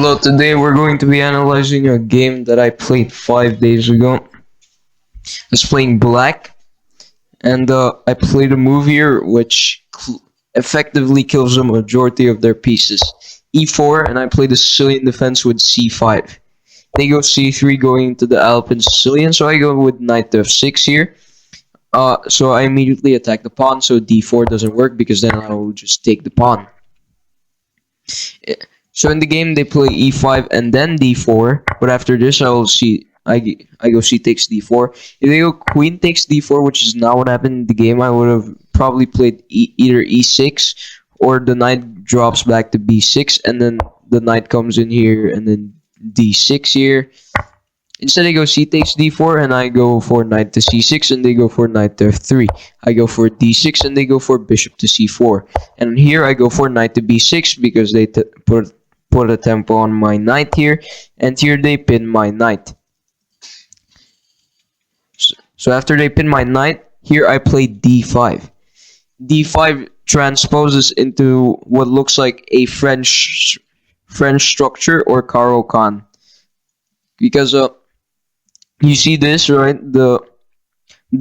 Hello, today we're going to be analyzing a game that I played 5 days ago. I was playing Black, and I played a move here which effectively kills the majority of their pieces. E4, and I played the Sicilian defense with C5. They go C3 going into the Alpine Sicilian, so I go with knight to F6 here. So I immediately attack the pawn, so D4 doesn't work because then I will just take the pawn. So in the game they play e5 and then d4, but after this I go c takes d4. If they go queen takes d4, which is not what happened in the game, I would have probably played either e6 or the knight drops back to b6 and then the knight comes in here and then d6 here. Instead, I go c takes d4 and I go for knight to c6 and they go for knight to f3. I go for d6 and they go for bishop to c4. And here I go for knight to b6 because they put a tempo on my knight here, and here they pin my knight. So after they pin my knight, here I play d5. d5 transposes into what looks like a French structure or Caro-Kann. Because you see this, right? The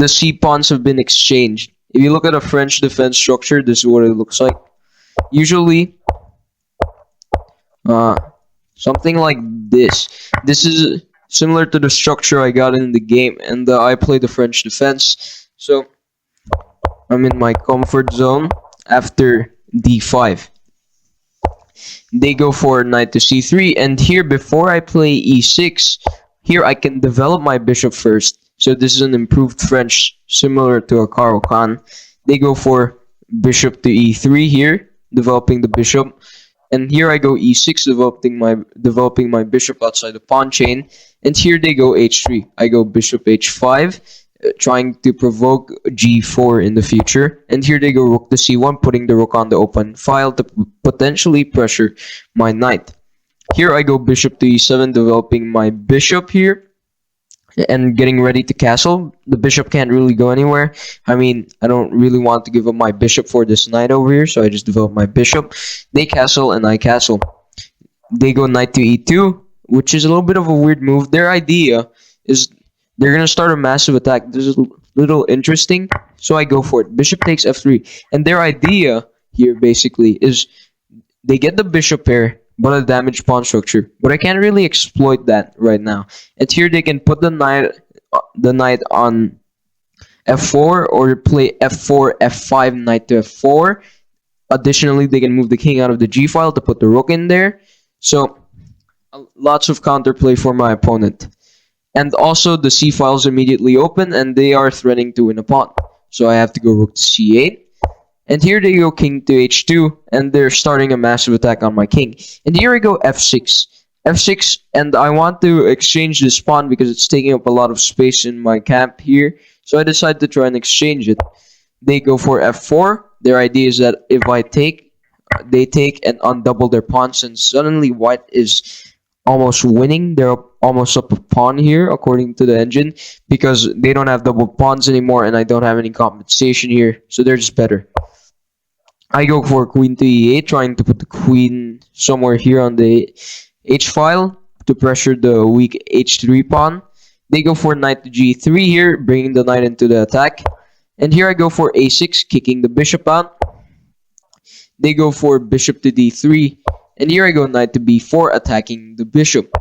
c pawns have been exchanged. If you look at a French defense structure, this is what it looks like. Usually something like this. This is similar to the structure I got in the game, and I play the French defense, so I'm in my comfort zone. After d5, they go for knight to c3, and here before I play e6, here I can develop my bishop first. So this is an improved French, similar to a Caro-Kann. They go for bishop to e3 here, developing the bishop. And here I go e6, developing my bishop outside the pawn chain. And here they go h3. I go bishop h5, trying to provoke g4 in the future. And here they go rook to c1, putting the rook on the open file to potentially pressure my knight. Here I go bishop to e7, developing my bishop here and getting ready to castle. The bishop can't really go anywhere. I mean, I don't really want to give up my bishop for this knight over here, so I just develop my bishop. They castle and I castle. They go knight to e2, which is a little bit of a weird move. Their idea is they're gonna start a massive attack. This is a little interesting, so I go for it. Bishop takes f3, and their idea here basically is they get the bishop pair but a damaged pawn structure. But I can't really exploit that right now. And here they can put the knight on f4 or play f4, f5, knight to f4. Additionally, they can move the king out of the g file to put the rook in there. So lots of counterplay for my opponent. And also the c file is immediately open and they are threatening to win a pawn. So I have to go rook to c8. And here they go king to h2, and they're starting a massive attack on my king. And here I go f6. f6, and I want to exchange this pawn because it's taking up a lot of space in my camp here. So I decide to try and exchange it. They go for f4. Their idea is that if I take, they take and undouble their pawns, and suddenly white is almost winning. They're almost up a pawn here, according to the engine, because they don't have double pawns anymore, and I don't have any compensation here. So they're just better. I go for queen to e8, trying to put the queen somewhere here on the h file to pressure the weak h3 pawn. They go for knight to g3 here, bringing the knight into the attack. And here I go for a6, kicking the bishop out. They go for bishop to d3. And here I go knight to b4, attacking the bishop.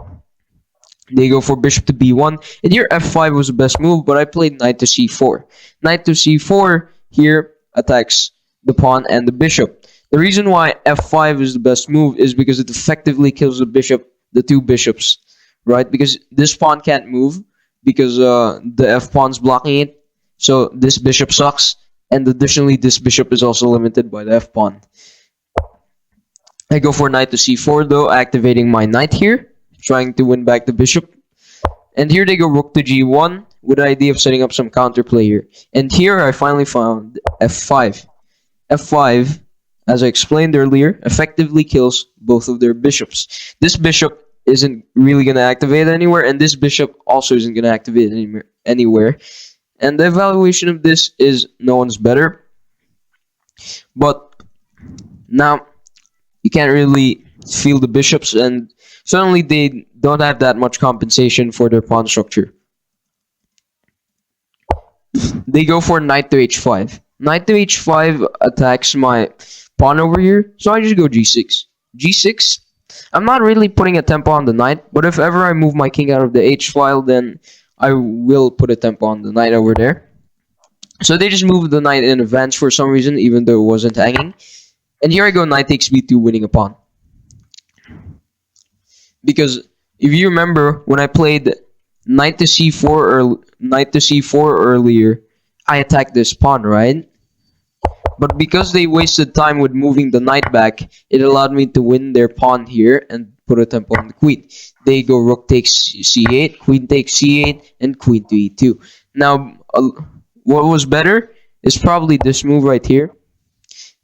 They go for bishop to b1. And here f5 was the best move, but I played knight to c4. Knight to c4 here attacks the pawn and the bishop. The reason why f5 is the best move is because it effectively kills the two bishops, right? Because this pawn can't move because the f pawn's blocking it. So this bishop sucks, and additionally this bishop is also limited by the f pawn. I go for knight to c4 though, activating my knight here, trying to win back the bishop. And here they go rook to g1 with the idea of setting up some counterplay here. And here I finally found f5. f5, as I explained earlier, effectively kills both of their bishops. This bishop isn't really going to activate anywhere, and this bishop also isn't going to activate anywhere. And the evaluation of this is no one's better. But now you can't really feel the bishops, and suddenly they don't have that much compensation for their pawn structure. They go for knight to h5. Knight to h5 attacks my pawn over here, so I just go g6. g6. I'm not really putting a tempo on the knight, but if ever I move my king out of the h file, then I will put a tempo on the knight over there. So they just moved the knight in advance for some reason, even though it wasn't hanging. And here I go, knight takes b2, winning a pawn. Because if you remember, when I played knight to c4 or knight to c4 earlier, I attacked this pawn, right? But because they wasted time with moving the knight back, it allowed me to win their pawn here and put a tempo on the queen. They go rook takes c8, queen takes c8, and queen to e2. Now, what was better is probably this move right here.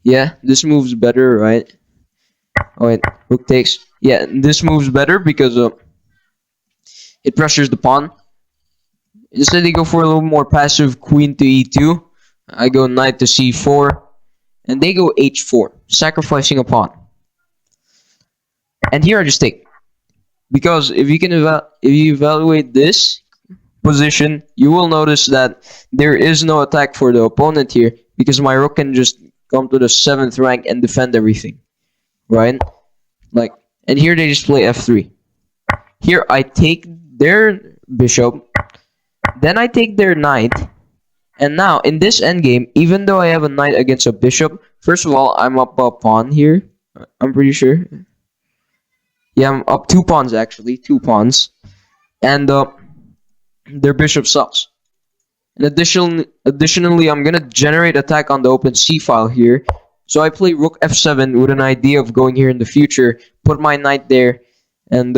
Yeah, this move's better, right? Oh wait, rook takes. Yeah, this move's better because it pressures the pawn. Instead, they go for a little more passive queen to e2. I go knight to c4, and they go h4, sacrificing a pawn. And here I just take, because if you can if you evaluate this position, you will notice that there is no attack for the opponent here, because my rook can just come to the 7th rank and defend everything, right? Like, and here they just play f3. Here I take their bishop, then I take their knight, and now in this endgame, even though I have a knight against a bishop, first of all, I'm up a pawn here. I'm pretty sure. Yeah, I'm up 2 pawns actually, 2 pawns, and their bishop sucks. And additionally, I'm gonna generate attack on the open c file here. So I play rook f7 with an idea of going here in the future, put my knight there, and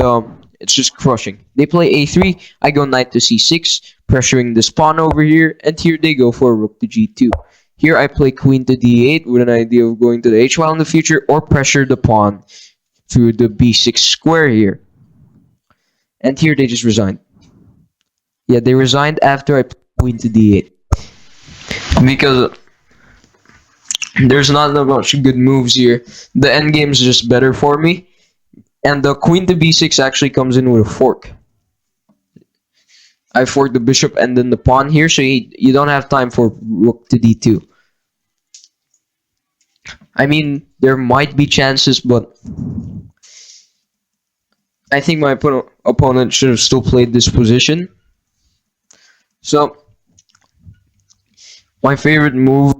it's just crushing. They play a3, I go knight to c6, pressuring this pawn over here, and here they go for rook to g2. Here I play queen to d8 with an idea of going to the h file in the future, or pressure the pawn through the b6 square here. And here they just resigned. Yeah, they resigned after I played queen to d8. Because there's not that much good moves here. The endgame is just better for me. And the queen to b6 actually comes in with a fork. I fork the bishop and then the pawn here, so you don't have time for rook to d2. I mean, there might be chances, but I think my opponent should have still played this position. So, my favorite move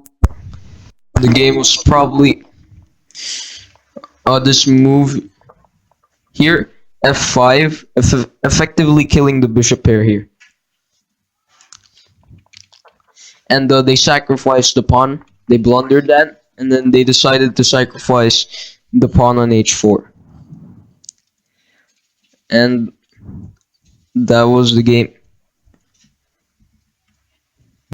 in the game was probably this move here, f5, effectively killing the bishop pair here. And they sacrificed the pawn. They blundered that, and then they decided to sacrifice the pawn on h4. And that was the game.